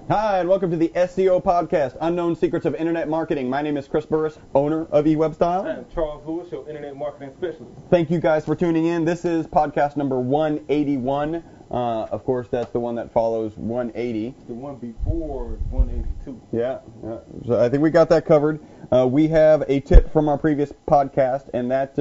Hi, and welcome to the SEO podcast, Unknown Secrets of Internet Marketing. My name is Chris Burris, owner of eWebStyle. I'm Charles Lewis, your Internet Marketing Specialist. Thank you guys for tuning in. This is podcast number 181. Of course, that's the one that follows 180. The one before 182. Yeah. So I think we got that covered. We have a tip from our previous podcast, and that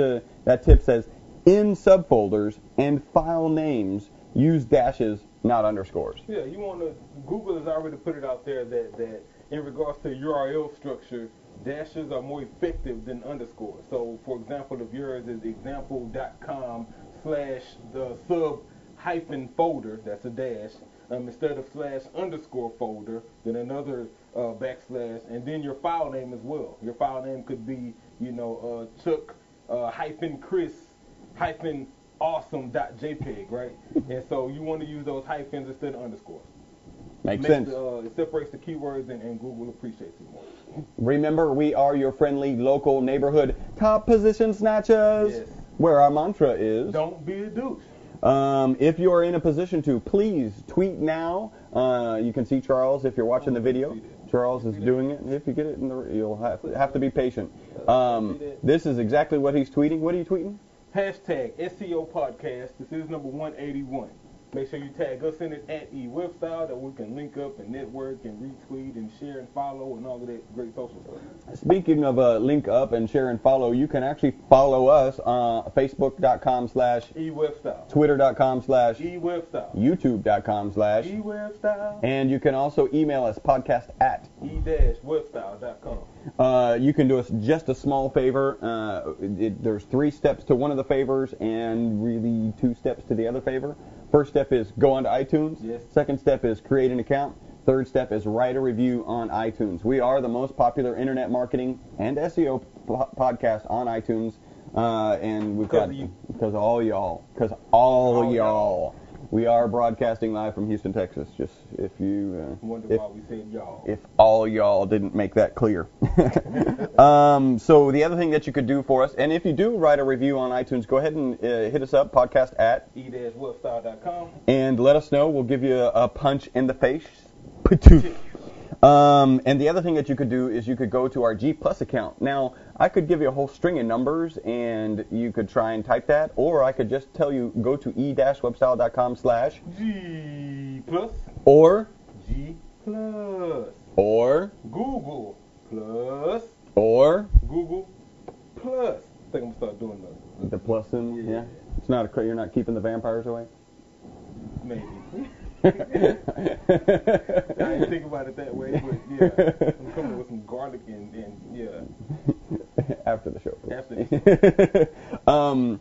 tip says, in subfolders and file names, use dashes, not underscores. Yeah, you want to, Google has already put it out there that in regards to URL structure, dashes are more effective than underscores. So, for example, if yours is example.com / the sub hyphen folder, that's a dash, instead of /_ folder, then another backslash, and then your file name as well. Your file name could be, Chuck hyphen Chris hyphen awesome.jpg, right? And so you want to use those hyphens instead of underscores. Makes sense. It separates the keywords, and Google appreciates it more. Remember, we are your friendly local neighborhood top position snatchers, Yes. where our mantra is, Don't be a douche. if you are in a position to, please tweet now. You can see Charles if you're watching the video. Charles is doing it. If you get it, you'll have to be patient. This is exactly what he's tweeting. What are you tweeting? Hashtag SEO podcast. This is number 181. Make sure you tag us in it at eWebStyle, that we can link up and network and retweet and share and follow and all of that great social stuff. Speaking of link up and share and follow, you can actually follow us on Facebook.com / eWebStyle, Twitter.com / eWebStyle, YouTube.com / eWebStyle, and you can also email us podcast at e-webstyle.com. You can do us just a small favor. There's 3 steps to one of the favors and really 2 steps to the other favor. First step is go onto iTunes. Yes. Second step is create an account. Third step is write a review on iTunes. We are the most popular internet marketing and SEO podcast on iTunes, and we've got because all y'all. We are broadcasting live from Houston, Texas. Just if you wonder why we said y'all. If all y'all didn't make that clear. So the other thing that you could do for us, and if you do write a review on iTunes, go ahead and hit us up, podcast at e-webstyle.com, and let us know. We'll give you a punch in the face. And the other thing that you could do is you could go to our G Plus account. Now, I could give you a whole string of numbers, and you could try and type that, or I could just tell you, go to e-webstyle.com / G plus, or G plus, or Google plus, or Google plus. I think I'm going to start doing the plus symbol. Yeah. It's not you're not keeping the vampires away? Maybe. I didn't think about it that way, but yeah, I'm coming with some garlic and yeah. After the show. After the show.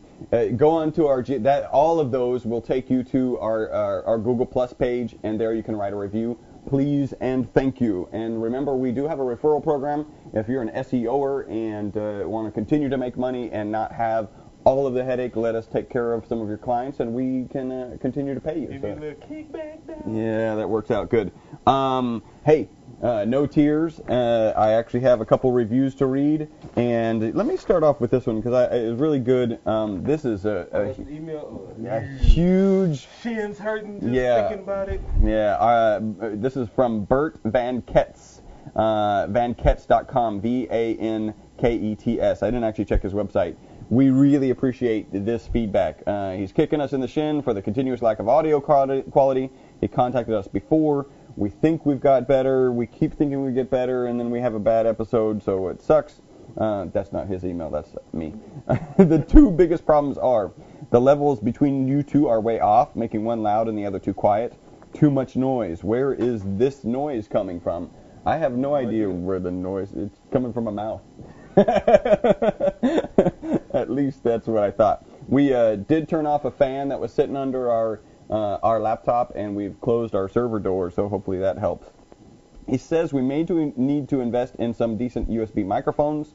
Go on to our all of those will take you to our Google Plus page, and there you can write a review. Please and thank you. And remember, we do have a referral program. If you're an SEOer and want to continue to make money and not have all of the headache, let us take care of some of your clients, and we can continue to pay you. Give you a little kickback down. Yeah, that works out good. Hey, no tears. I actually have a couple reviews to read, and let me start off with this one because it was really good. This is a huge. Shins hurting just thinking about it. Yeah, this is from Bert Van Ketz, vankets.com, VANKETS. I didn't actually check his website. We really appreciate this feedback. He's kicking us in the shin for the continuous lack of audio quality. He contacted us before. We think we've got better. We keep thinking we get better, and then we have a bad episode, so it sucks. That's not his email. That's me. The 2 biggest problems are the levels between you 2 are way off, making one loud and the other 2 quiet. Too much noise. Where is this noise coming from? I have no idea where the noise is. It's coming from my mouth. At least that's what I thought. We did turn off a fan that was sitting under our laptop, and we've closed our server door, so hopefully that helps. He says we may need to invest in some decent USB microphones.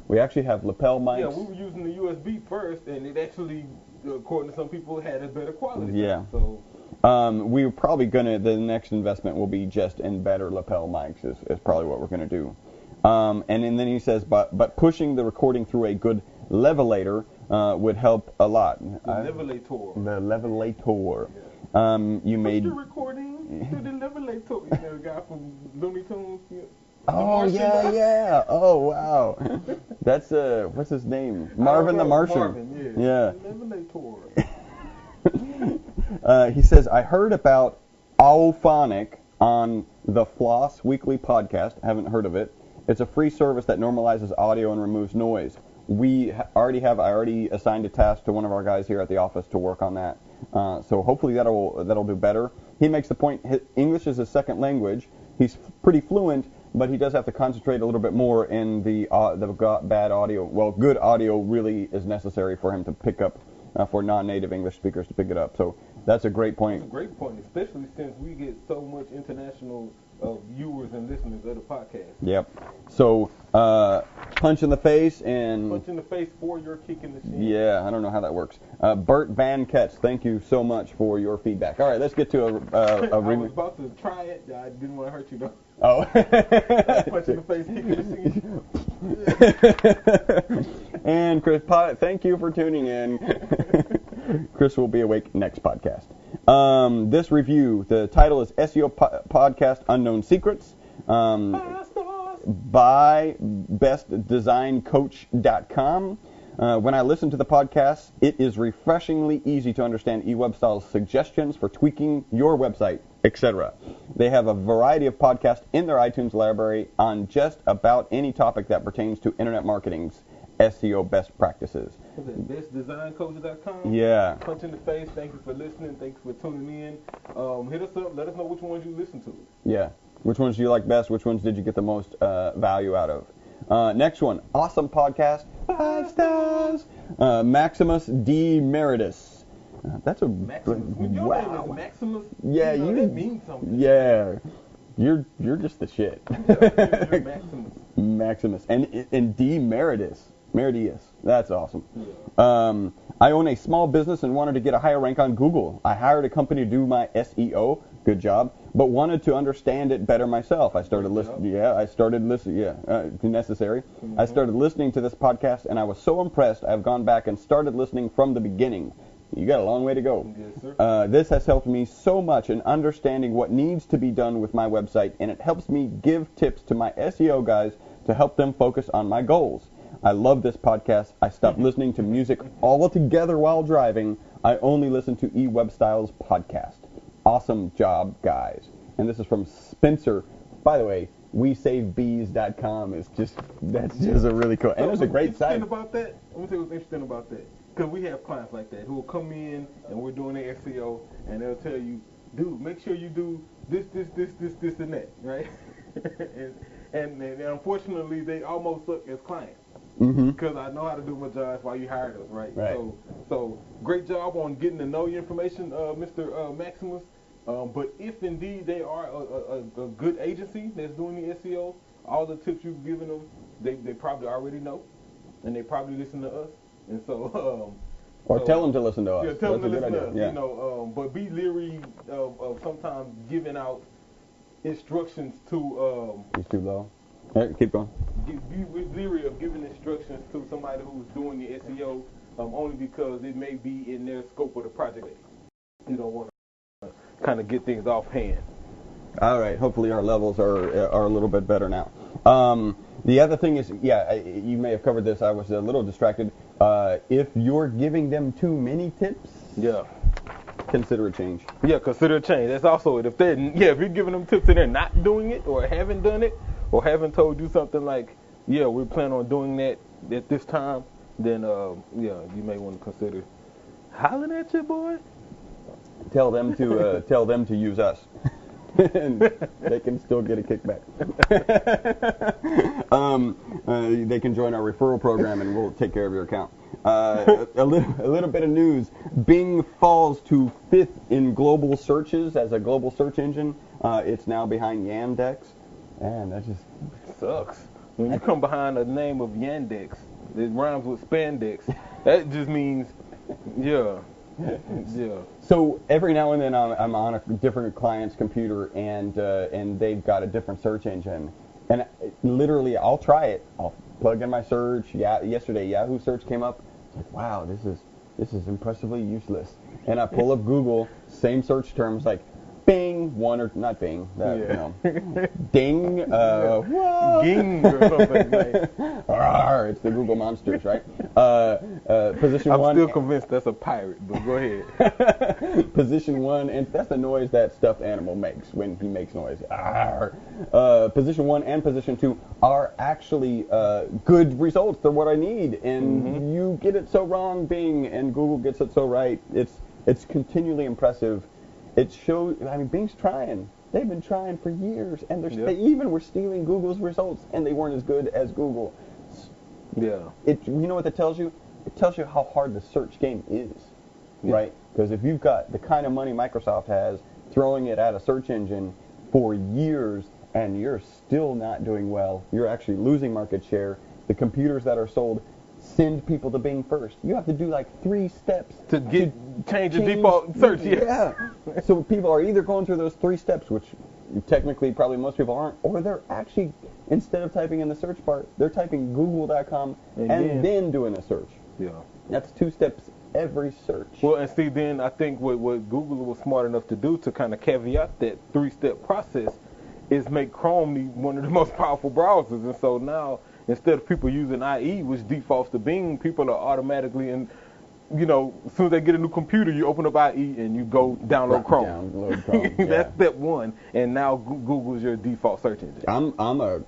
We actually have lapel mics. Yeah, we were using the USB first, and it actually, according to some people, had a better quality. Yeah. So we're probably the next investment will be just in better lapel mics is probably what we're going to do. And then he says, but pushing the recording through a good levelator would help a lot. The levelator. The levelator. Yeah. You made your recording the Lemonade Tour. You know, the guy from Looney Tunes. You know, oh, yeah. Oh, wow. That's, what's his name? Marvin the Martian. Marvin, yeah. The Lemonade Tour. He says, I heard about Allphonic on the Floss Weekly podcast. I haven't heard of it. It's a free service that normalizes audio and removes noise. I already assigned a task to one of our guys here at the office to work on that. So hopefully that'll do better. He makes the point, English is his second language. He's pretty fluent, but he does have to concentrate a little bit more in the bad audio. Well, good audio really is necessary for him to pick up, for non-native English speakers to pick it up. So that's a great point. That's a great point, especially since we get so much international viewers and listeners of the podcast. Yep. So punch in the face and... Punch in the face for your kick in the shin. Yeah, I don't know how that works. Bert Van Ketz, thank you so much for your feedback. All right, let's get to a I was about to try it. I didn't want to hurt you, though. Oh. Punch in the face, kick in the shin. And Chris Potts, thank you for tuning in. Chris will be awake next podcast. This review, the title is SEO Podcast Unknown Secrets by bestdesigncoach.com. When I listen to the podcast, it is refreshingly easy to understand eWebStyle's suggestions for tweaking your website, etc. They have a variety of podcasts in their iTunes library on just about any topic that pertains to internet marketing's SEO best practices. Is it bestdesigncoach.com? Yeah. Punch in the face. Thank you for listening. Thank you for tuning in. Hit us up. Let us know which ones you listen to. Yeah. Which ones do you like best? Which ones did you get the most value out of? Next one. Awesome podcast. 5 stars. Maximus D. Meridus. That's a... Maximus. Your wow. name is Maximus. Yeah, that means something. Yeah. You're just the shit. You're Maximus. Maximus. And D. Meridus. Meridius. That's awesome. Yeah. I own a small business and wanted to get a higher rank on Google. I hired a company to do my SEO. Good job. But wanted to understand it better myself. I started listening. Yeah, I started listening. Yeah, necessary. Mm-hmm. I started listening to this podcast, and I was so impressed. I've gone back and started listening from the beginning. You got a long way to go. Yes, sir. This has helped me so much in understanding what needs to be done with my website, and it helps me give tips to my SEO guys to help them focus on my goals. I love this podcast. I stopped listening to music altogether while driving. I only listen to eWebStyle's podcast. Awesome job, guys. And this is from Spencer. By the way, WeSaveBees.com is that's just a really cool, and it's a great site. Let me tell you what's interesting about that. Because we have clients like that who will come in and we're doing their SEO, and they'll tell you, dude, make sure you do this, and that, right? and unfortunately, they almost suck as clients. Because I know how to do my job. That's why you hired us, right? So great job on getting to know your information, Mr. Maximus. But if indeed they are a good agency that's doing the SEO, all the tips you've given them, they probably already know, and they probably listen to us. And so, or tell them to listen to us. Yeah, tell them to listen to us. Yeah. You know, but be leery of sometimes giving out instructions to. He's too low. Right, keep going. Be leery of giving instructions to somebody who's doing the SEO, only because it may be in their scope of the project. You don't want to kind of get things offhand. All right. Hopefully our levels are a little bit better now. The other thing is, you may have covered this. I was a little distracted. If you're giving them too many tips, consider a change. Yeah, consider a change. That's also it. If you're giving them tips and they're not doing it, or haven't done it, or haven't told you something like, we plan on doing that at this time, then you may want to consider hollering at your boy. Tell them to use us. And they can still get a kickback. They can join our referral program, and we'll take care of your account. A little bit of news. Bing falls to 5th in global searches as a global search engine. It's now behind Yandex. Man, that just sucks. When you come behind the name of Yandex, it rhymes with spandex. That just means, yeah. So every now and then I'm on a different client's computer, and they've got a different search engine, and literally I'll try it. I'll plug in my search. Yesterday Yahoo Search came up. It's like, wow, this is impressively useless. And I pull up Google, same search terms, like bing, Bing, one or not Bing, Ding, Ging or something. Like. It's the Google monsters, right? Position I'm one. I'm still convinced that's a pirate, but go ahead. Position one, and that's the noise that stuffed animal makes when he makes noise. Position one and position two are actually good results. They're what I need, and you get it so wrong, Bing, and Google gets it so right. It's continually impressive. It shows. I mean, Bing's trying. They've been trying for years, and they even were stealing Google's results, and they weren't as good as Google. Yeah. You know what that tells you? It tells you how hard the search game is, right? Because if you've got the kind of money Microsoft has, throwing it at a search engine for years, and you're still not doing well, you're actually losing market share. The computers that are sold send people to Bing first. You have to do like 3 steps to change the default search. Yeah. So people are either going through those 3 steps, which technically probably most people aren't, or they're actually, instead of typing in the search bar, they're typing google.com and then doing a search. Yeah. That's 2 steps every search. Well, and see, then I think what Google was smart enough to do to kind of caveat that 3-step process is make Chrome one of the most powerful browsers. And so now, instead of people using IE, which defaults to Bing, people are automatically as soon as they get a new computer, you open up IE and you go download Chrome. Download Chrome. That's step one, and now Google's your default search engine. I'm a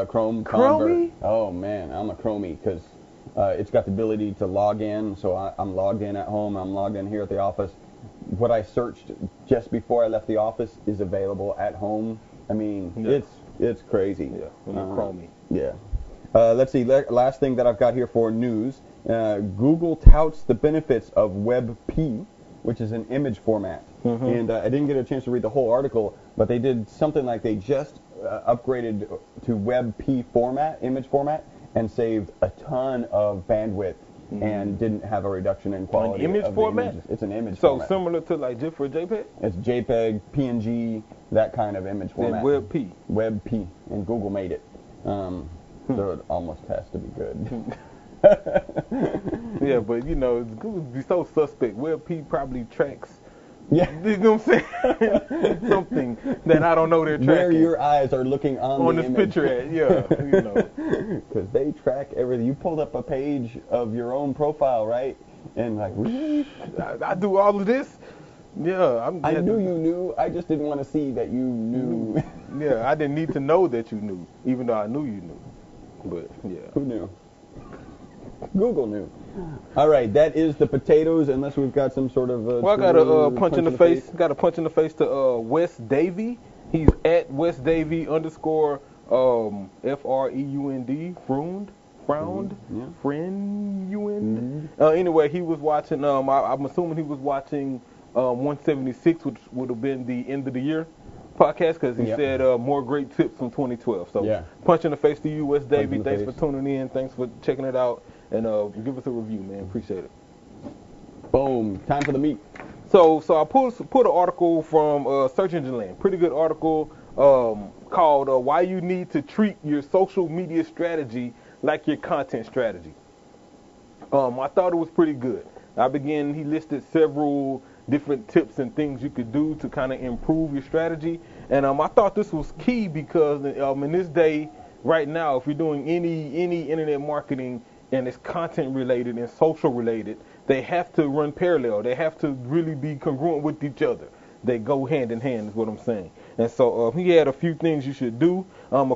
Chrome convert. Oh man, I'm a Chromie because it's got the ability to log in. So I'm logged in at home. I'm logged in here at the office. What I searched just before I left the office is available at home. I mean, it's crazy. Yeah, Chromie. Yeah. Let's see. Last thing that I've got here for news. Google touts the benefits of WebP, which is an image format. And I didn't get a chance to read the whole article, but they did something like they just upgraded to WebP format, image format, and saved a ton of bandwidth and didn't have a reduction in quality. An image format? It's an image So format. similar to like GIF or JPEG? It's JPEG, PNG, that kind of image format. And WebP. WebP, and Google made it. So it almost has to be good. Yeah, but Google would be so suspect. WebP probably tracks. Yeah. You know what I'm saying? Something that I don't know they're tracking. Where your eyes are looking on the this image. picture at, Because they track everything. You pulled up a page of your own profile, right? And like, really? I do all of this? Yeah. I knew you knew. I just didn't want to see that you knew. Yeah, I didn't need to know that you knew, even though I knew you knew. But, yeah. Who knew? Google knew. All right, that is the potatoes, unless we've got some sort of... I got a punch in the face. Got a punch in the face to Wes Davy. He's at Wes Davy _ FREUND, Friend. Anyway, he was watching, I'm assuming he was watching 176, which would have been the end of the year podcast, because he said more great tips from 2012. So punch in the face to you, Wes Davy. Thanks for tuning in. Thanks for checking it out. And give us a review, man. Appreciate it. Boom. Time for the meat. So I pulled an article from Search Engine Land. Pretty good article called Why You Need to Treat Your Social Media Strategy Like Your Content Strategy. I thought it was pretty good. He listed several different tips and things you could do to kind of improve your strategy. And I thought this was key because in this day, right now, if you're doing any internet marketing and it's content related and social related, they have to run parallel. They have to really be congruent with each other. They go hand in hand is what I'm saying. And so he had a few things you should do. One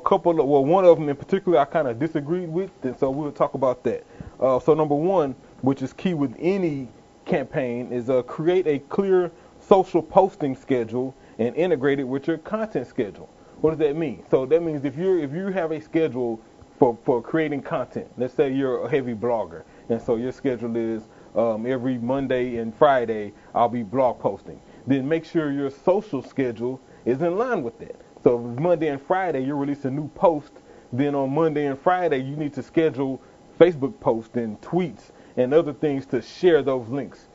of them in particular I kind of disagreed with, and so we'll talk about that. So number one, which is key with any campaign, is create a clear social posting schedule and integrate it with your content schedule. What does that mean? So that means if you have a schedule for creating content, let's say you're a heavy blogger, and so your schedule is every Monday and Friday I'll be blog posting, then make sure your social schedule is in line with that. So if Monday and Friday you release a new post, then on Monday and Friday you need to schedule Facebook posts and tweets and other things to share those links.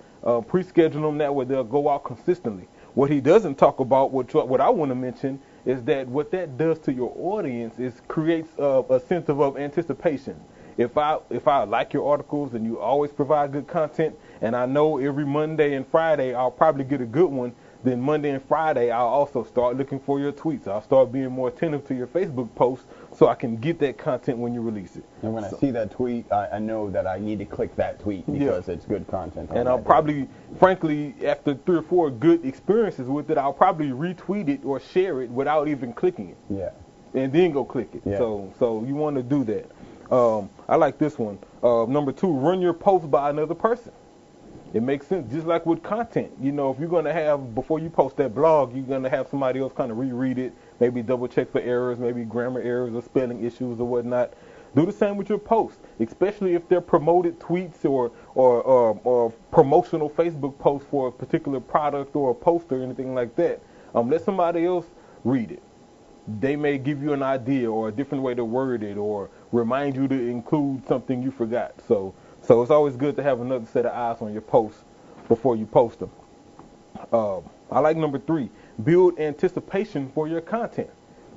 Pre-schedule them, that way they'll go out consistently. What he doesn't talk about, what I want to mention, is that what that does to your audience is creates a sense of anticipation. If I like your articles and you always provide good content, and I know every Monday and Friday I'll probably get a good one, then Monday and Friday, I'll also start looking for your tweets. I'll start being more attentive to your Facebook posts so I can get that content when you release it. And when I see that tweet, I know that I need to click that tweet because it's good content. And I'll probably, frankly, after 3 or 4 good experiences with it, I'll probably retweet it or share it without even clicking it. Yeah. And then go click it. Yeah. So you want to do that. I like this one. Number 2, run your post by another person. It makes sense, just like with content. You know, if you're going to have, before you post that blog, you're going to have somebody else kind of reread it, maybe double check for errors, maybe grammar errors or spelling issues or whatnot. Do the same with your posts, especially if they're promoted tweets or promotional Facebook posts for a particular product or a poster or anything like that. Let somebody else read it. They may give you an idea or a different way to word it or remind you to include something you forgot. So it's always good to have another set of eyes on your posts before you post them. I like number 3, build anticipation for your content.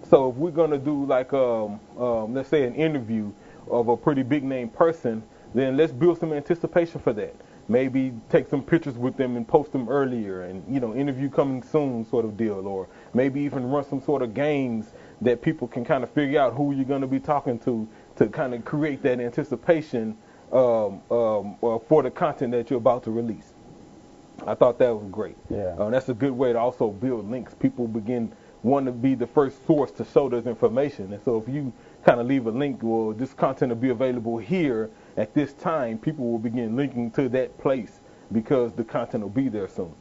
So if we're going to do like, let's say an interview of a pretty big name person, then let's build some anticipation for that. Maybe take some pictures with them and post them earlier and, you know, interview coming soon sort of deal. Or maybe even run some sort of games that people can kind of figure out who you're going to be talking to kind of create that anticipation for the content that you're about to release. I thought that was great. Yeah. That's a good way to also build links. People want to be the first source to show this information. And so if you kind of leave a link, well, this content will be available here at this time, people will begin linking to that place because the content will be there soon.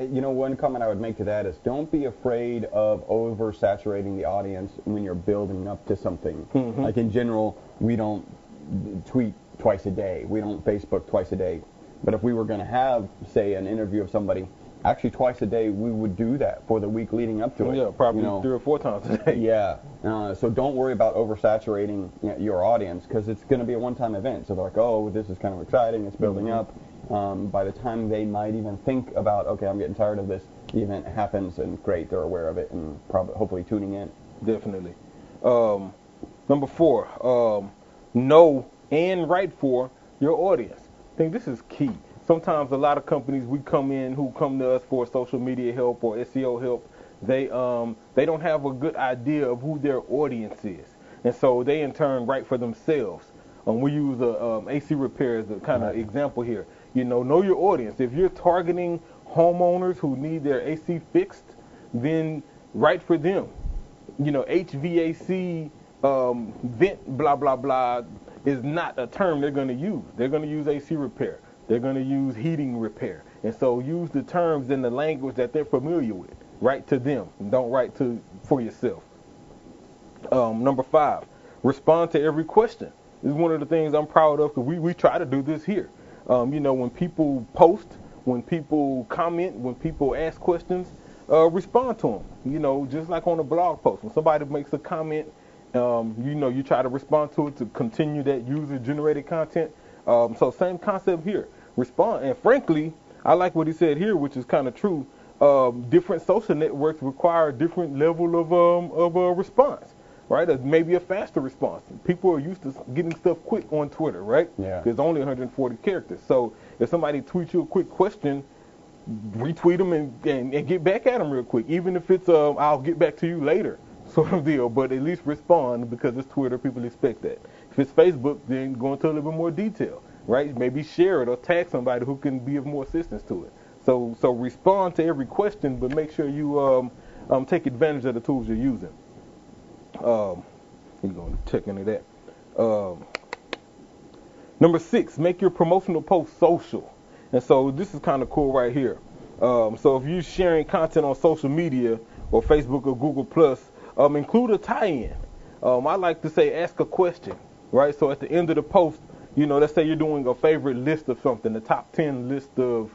You know, one comment I would make to that is don't be afraid of oversaturating the audience when you're building up to something. Mm-hmm. Like in general, we don't tweet twice a day. We don't Facebook twice a day. But if we were going to have, say, an interview of somebody, actually twice a day, we would do that for the week leading up to it. Yeah, probably 3 or 4 times a day. Yeah. So don't worry about oversaturating your audience because it's going to be a one-time event. So they're like, oh, this is kind of exciting. It's building up. By the time they might even think about, okay, I'm getting tired of this, the event happens, and great, they're aware of it and probably hopefully tuning in. Definitely. Number 4, know and write for your audience. I think this is key. Sometimes a lot of companies who come to us for social media help or SEO help, they don't have a good idea of who their audience is, and so they in turn write for themselves. We use AC repair as a kind of example here. You know your audience. If you're targeting homeowners who need their AC fixed, then write for them. You know, HVAC vent blah blah blah is not a term they're going to use. They're going to use AC repair. They're going to use heating repair. And so use the terms in the language that they're familiar with. Write to them. Don't write for yourself. Number 5, respond to every question. This is one of the things I'm proud of because we try to do this here. You know, when people post, when people comment, when people ask questions, respond to them. You know, just like on a blog post. When somebody makes a comment, you know, you try to respond to it to continue that user-generated content. So same concept here. Respond. And frankly, I like what he said here, which is kind of true. Different social networks require a different level of a response, right? Maybe a faster response. People are used to getting stuff quick on Twitter, right? Yeah. There's only 140 characters. So if somebody tweets you a quick question, retweet them and get back at them real quick. Even if it's I'll get back to you later sort of deal, but at least respond because it's Twitter. People expect that. If it's Facebook, then go into a little bit more detail, right? Maybe share it or tag somebody who can be of more assistance to it. So respond to every question, but make sure you take advantage of the tools you're using. You're going to check into that. Number 6, make your promotional post social. And so this is kind of cool right here. So if you're sharing content on social media or Facebook or Google+, include a tie-in. I like to say ask a question, right? So at the end of the post, you know, let's say you're doing a favorite list of something, the top 10 list of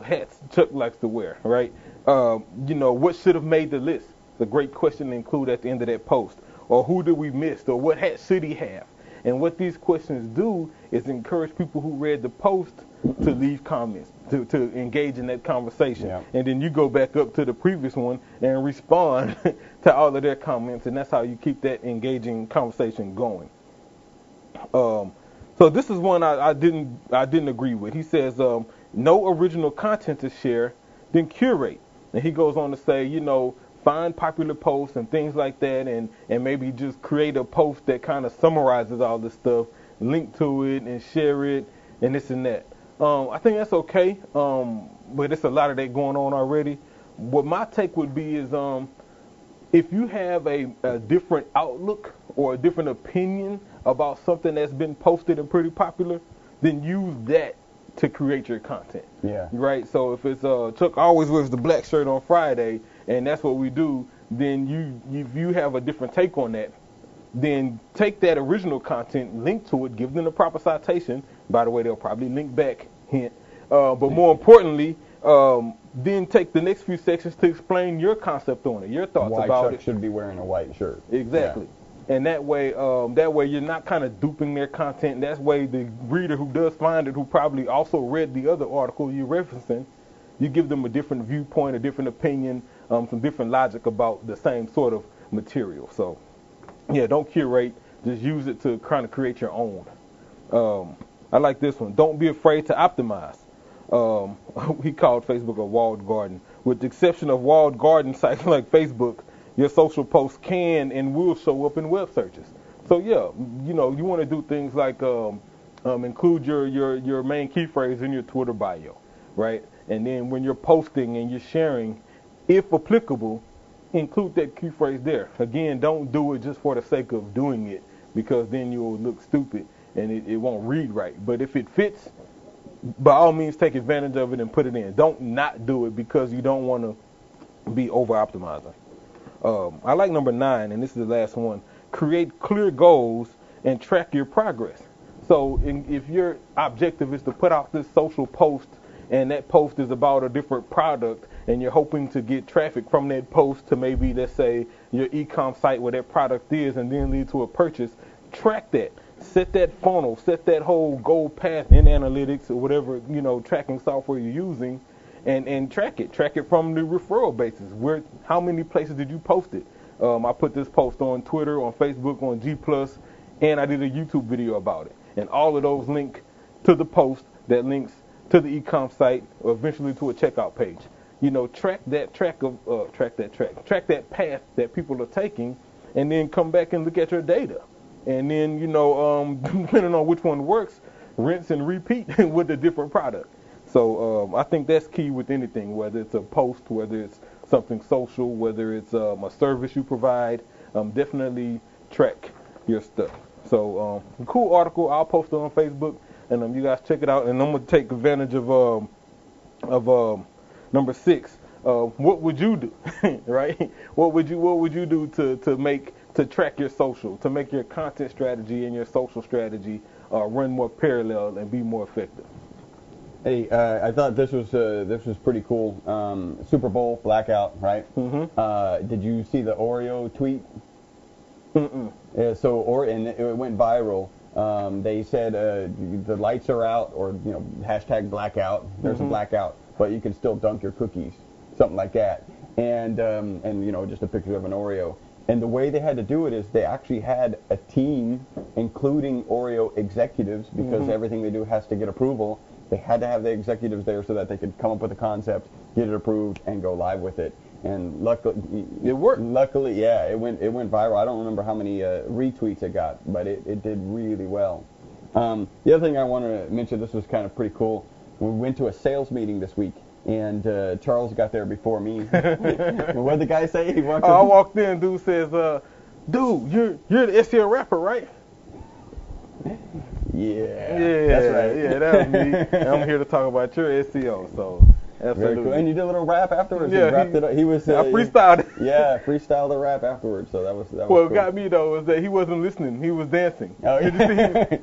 hats Chuck likes to wear, right? You know, what should have made the list? It's a great question to include at the end of that post. Or who did we miss? Or what hat should he have? And what these questions do is encourage people who read the post to leave comments, to engage in that conversation. Yeah. And then you go back up to the previous one and respond to all of their comments, and that's how you keep that engaging conversation going. So this is one I didn't agree with. He says, no original content to share, Then curate. And he goes on to say, find popular posts and things like that, and maybe just create a post that kind of summarizes all this stuff, link to it and share it and this and that. I think that's okay, but it's a lot of that going on already. What my take would be is if you have a different outlook or a different opinion about something that's been posted and pretty popular, then use that to create your content. Yeah. Right? So if it's Chuck always wears the black shirt on Friday, and that's what we do, then if you have a different take on that, then take that original content, link to it, give them the proper citation. By the way, they'll probably link back, hint. But more importantly, then take the next few sections to explain your concept on it, your thoughts Why about Chuck it. should be wearing a white shirt. Exactly. Yeah. And that way you're not kind of duping their content. That's way the reader who does find it, who probably also read the other article you're referencing, you give them a different viewpoint, a different opinion, some different logic about the same sort of material. So, yeah, don't curate. Just use it to kind of create your own. I like this one. Don't be afraid to optimize. He called Facebook a walled garden. With the exception of walled garden sites like Facebook, your social posts can and will show up in web searches. So yeah, you want to do things like include your main key phrase in your Twitter bio, right? And then when you're posting and you're sharing, if applicable, include that key phrase there. Again, don't do it just for the sake of doing it, because then you'll look stupid and it won't read right. But if it fits, by all means take advantage of it and put it in. Don't not do it because you don't want to be over-optimizing. I like number 9, and this is the last one. Create clear goals and track your progress. So if your objective is to put out this social post, and that post is about a different product, and you're hoping to get traffic from that post to maybe, let's say, your e-com site where that product is, and then lead to a purchase, track that. Set that funnel, set that whole goal path in analytics or whatever, tracking software you're using, and track it. Track it from the referral basis. How many places did you post it? I put this post on Twitter, on Facebook, on G+, and I did a YouTube video about it. And all of those link to the post that links to the e-com site or eventually to a checkout page. Track that that path that people are taking, and then come back and look at your data. And then, depending on which one works, rinse and repeat with a different product. So I think that's key with anything, whether it's a post, whether it's something social, whether it's a service you provide. Definitely track your stuff. So cool article. I'll post it on Facebook, and you guys check it out. And I'm going to take advantage of number 6. What would you do, right? What would you do to track your social, to make your content strategy and your social strategy run more parallel and be more effective? Hey, I thought this was pretty cool. Super Bowl blackout, right? Mm-hmm. Did you see the Oreo tweet? Mm-mm. Yeah, and it went viral. They said the lights are out, or hashtag blackout. There's a blackout, but you can still dunk your cookies, something like that. And just a picture of an Oreo. And the way they had to do it is they actually had a team, including Oreo executives, because everything they do has to get approval. They had to have the executives there so that they could come up with a concept, get it approved, and go live with it. And luckily, it worked. Luckily, yeah, it went viral. I don't remember how many retweets it got, but it did really well. The other thing I want to mention, this was kind of pretty cool. We went to a sales meeting this week, and Charles got there before me. What did the guy say? I walked in, dude says, dude, you're the SEO rapper, right? Yeah, that's right. Yeah, that was me. And I'm here to talk about your SEO, so absolutely. Very cool. And you did a little rap afterwards. Yeah, he wrapped it up. He was. I freestyled it. Yeah, freestyled the rap afterwards. So that was What cool. got me though was that he wasn't listening. He was dancing. Oh, yeah.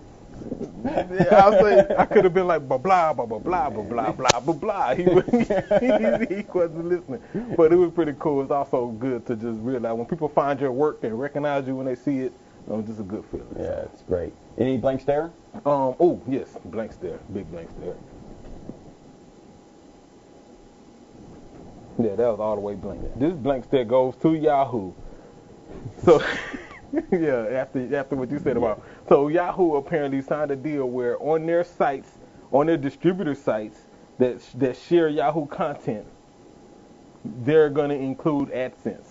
I'll say I could have been like blah blah blah blah blah blah blah blah blah blah. He wasn't listening, but it was pretty cool. It's also good to just realize when people find your work and recognize you when they see it. Just a good feeling. Yeah, it's great. Any blank stare? Oh yes, blank stare, big blank stare. Yeah, that was all the way blank. This blank stare goes to Yahoo. So. Yeah, after what you said about. So Yahoo apparently signed a deal where on their sites, on their distributor sites that share Yahoo content, they're going to include AdSense.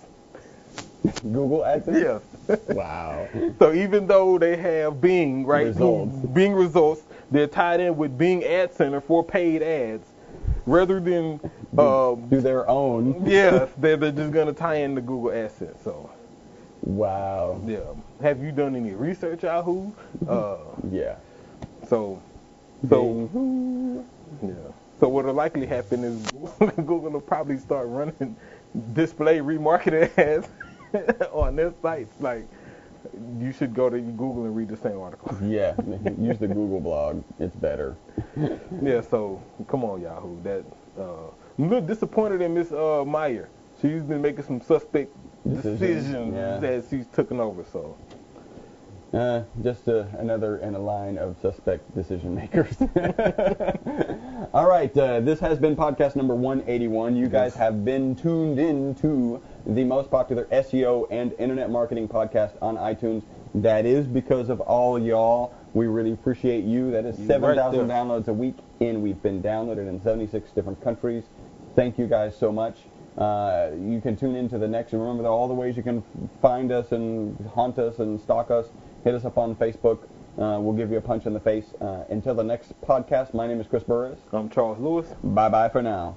Google AdSense? Yes. Wow. So even though they have Bing, right? Results. Bing results, they're tied in with Bing Ad Center for paid ads. Rather than do their own. Yes, they're just going to tie in the Google AdSense. So. Wow. Yeah. Have you done any research, Yahoo? Yeah. So. Yeah. So what'll likely happen is Google will probably start running display remarketing ads on their sites. Like, you should go to Google and read the same article. Yeah. Use the Google blog. It's better. Yeah. So come on, Yahoo. I'm a little disappointed in Miss Meyer. She's been making some suspect decisions that she's taken over. So. Just another in a line of suspect decision makers. All right, this has been podcast number 181. You guys have been tuned in to the most popular SEO and internet marketing podcast on iTunes. That is because of all y'all. We really appreciate you. That is 7,000 downloads a week, and we've been downloaded in 76 different countries. Thank you guys so much. You can tune into the next, and remember all the ways you can find us and haunt us and stalk us. Hit us up on Facebook. We'll give you a punch in the face. Until the next podcast, my name is Chris Burris. I'm Charles Lewis. Bye-bye for now.